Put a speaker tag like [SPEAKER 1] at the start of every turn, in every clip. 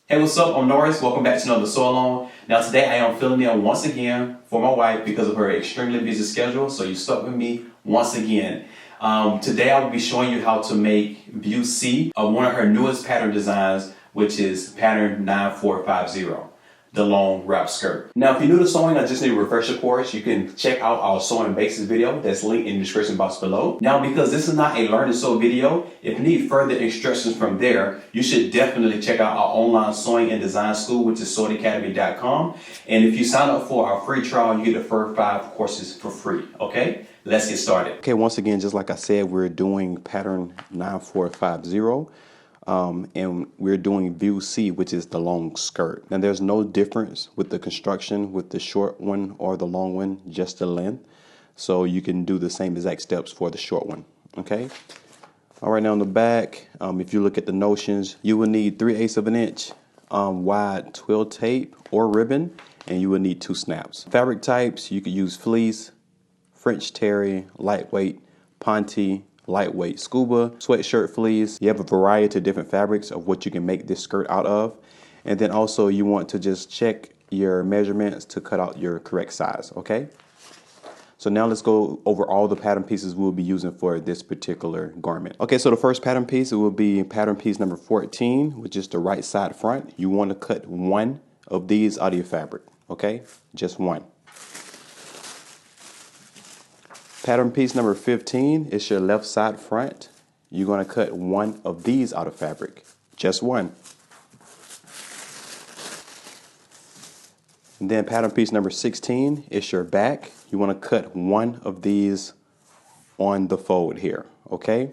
[SPEAKER 1] Hey, what's up? I'm Norris. Welcome back to another Sew Along. Now today I am filling in once again for my wife because of her extremely busy schedule. So you stuck with me once again. Today I will be showing you how to make view C of one of her newest pattern designs, which is pattern 9450. The long wrap skirt. Now, if you're new to sewing, I just need a refresher course. You can check out our sewing basics video that's linked in the description box below. Now, because this is not a learn to sew video, if you need further instructions from there, you should definitely check out our online sewing and design school, which is sewingacademy.com. And if you sign up for our free trial, you get the first 5 courses for free. Okay, let's get started. Okay, once again, just like I said, we're doing pattern 9450. And we're doing view C, which is the long skirt. Now there's no difference with the construction with the short one or the long one, just the length. So you can do the same exact steps for the short one. Okay. All right, now on the back, if you look at the notions, you will need 3/8 of an inch wide twill tape or ribbon, and you will need 2 snaps. Fabric types, you could use fleece, French terry, lightweight, ponte, lightweight scuba, sweatshirt fleece. You have a variety of different fabrics of what you can make this skirt out of. And then also you want to just check your measurements to cut out your correct size, okay? So now let's go over all the pattern pieces we'll be using for this particular garment. Okay, so the first pattern piece, it will be pattern piece number 14, which is the right side front. You want to cut 1 of these out of your fabric, okay? Just 1. Pattern piece number 15 is your left side front. You're going to cut 1 of these out of fabric, just 1. And then pattern piece number 16 is your back. You want to cut 1 of these on the fold here, okay?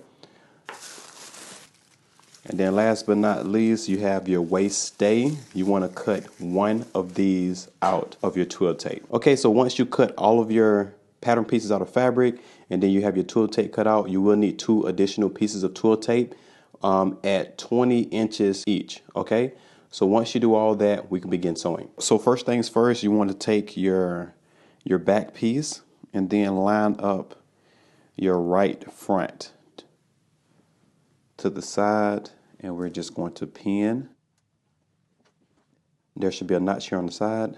[SPEAKER 1] And then last but not least, you have your waist stay. You want to cut 1 of these out of your twill tape. Okay, so once you cut all of your pattern pieces out of fabric and then you have your twill tape cut out, you will need 2 additional pieces of twill tape at 20 inches each. Okay, so once you do all that, we can begin sewing. So first things first, you want to take your back piece and then line up your right front to the side, and we're just going to pin. There should be a notch here on the side.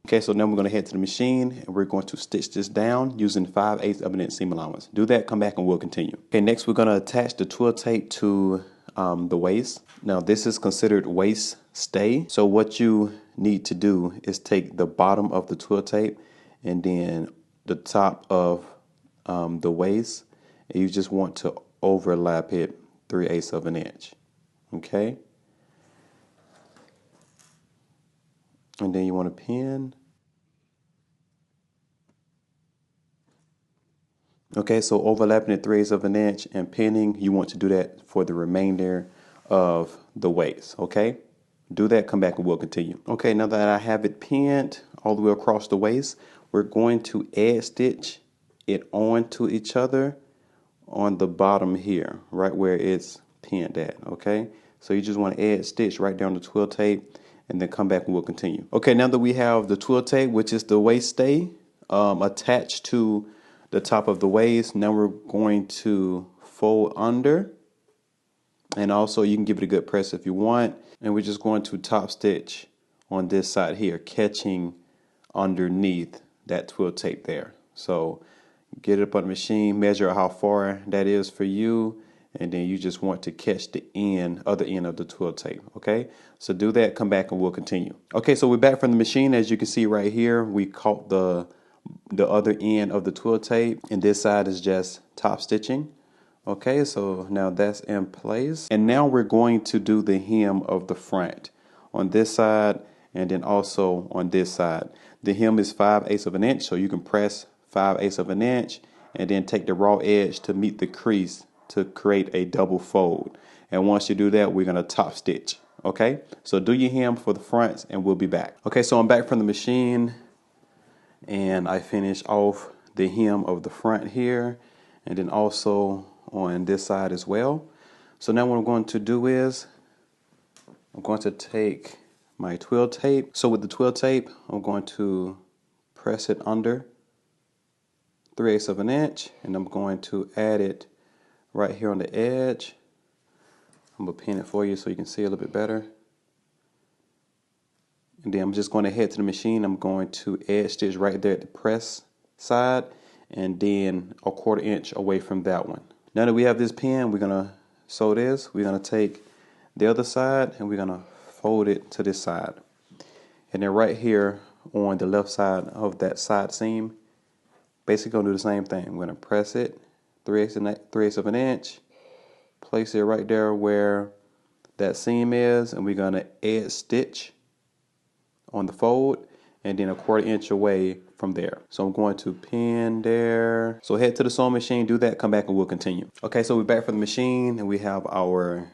[SPEAKER 1] Okay, so now we're going to head to the machine and we're going to stitch this down using 5/8 of an inch seam allowance. Do that, come back and we'll continue. Okay, next we're going to attach the twill tape to the waist. Now this is considered waist stay. So what you need to do is take the bottom of the twill tape and then the top of the waist, and you just want to overlap it 3/8 of an inch. Okay. And then you want to pin. Okay, so overlapping it 3/8 of an inch and pinning, you want to do that for the remainder of the waist, okay? Do that, come back and we'll continue. Okay, now that I have it pinned all the way across the waist, we're going to edge stitch it onto each other on the bottom here, right where it's pinned at, okay? So you just want to edge stitch right down the twill tape and then come back and we'll continue. Okay, now that we have the twill tape, which is the waist stay, attached to the top of the waist, now we're going to fold under, and also you can give it a good press if you want, and we're just going to top stitch on this side here, catching underneath that twill tape there. So get it up on the machine, measure how far that is for you, and then you just want to catch the other end of the twill tape. Okay, so do that, come back and we'll continue. Okay, so we're back from the machine. As you can see right here, we caught the other end of the twill tape, and this side is just top stitching. Okay, so now that's in place, and now we're going to do the hem of the front on this side and then also on this side. The hem is 5/8 of an inch, so you can press 5/8 of an inch and then take the raw edge to meet the crease to create a double fold. And once you do that, we're going to top stitch. Okay, so do your hem for the fronts and we'll be back. Okay, so I'm back from the machine and I finished off the hem of the front here and then also on this side as well. So now what I'm going to do is I'm going to take my twill tape. So with the twill tape, I'm going to press it under 3/8 of an inch, and I'm going to add it right here on the edge. I'm gonna pin it for you so you can see a little bit better. And then I'm just going to head to the machine. I'm going to edge stitch right there at the press side and then a 1/4 inch away from that one. Now that we have this pin, we're gonna sew this. We're gonna take the other side and we're gonna fold it to this side. And then right here on the left side of that side seam, basically gonna do the same thing. We're gonna press it 3/8 of an inch, place it right there where that seam is, and we're gonna edge stitch on the fold and then a 1/4 inch away from there. So I'm going to pin there. So head to the sewing machine, do that, come back and we'll continue. Okay, so we're back from the machine and we have our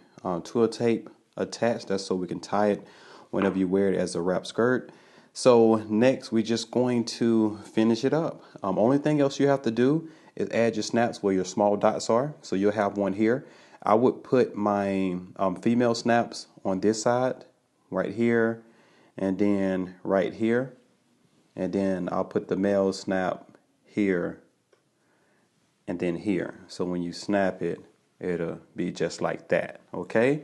[SPEAKER 1] twill tape attached. That's so we can tie it whenever you wear it as a wrap skirt. So next we're just going to finish it up. Only thing else you have to do is add your snaps where your small dots are. So you'll have one here. I would put my female snaps on this side, right here, and then right here. And then I'll put the male snap here and then here. So when you snap it, it'll be just like that, okay?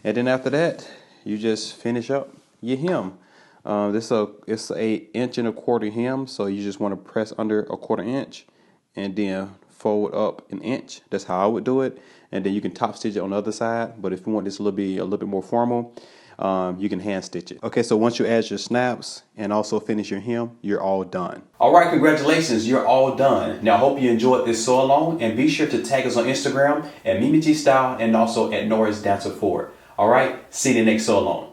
[SPEAKER 1] And then after that, you just finish up your hem. It's a 1.25 inch hem, so you just want to press under a 1/4 inch and then fold up 1 inch. That's how I would do it. And then you can top stitch it on the other side. But if you want this a little bit more formal, you can hand stitch it. Okay, so once you add your snaps and also finish your hem, you're all done. All right, congratulations, you're all done. Now I hope you enjoyed this sew along, and be sure to tag us on Instagram at Mimi G Style and also at Norris D Ford. All right, see you in the next sew along.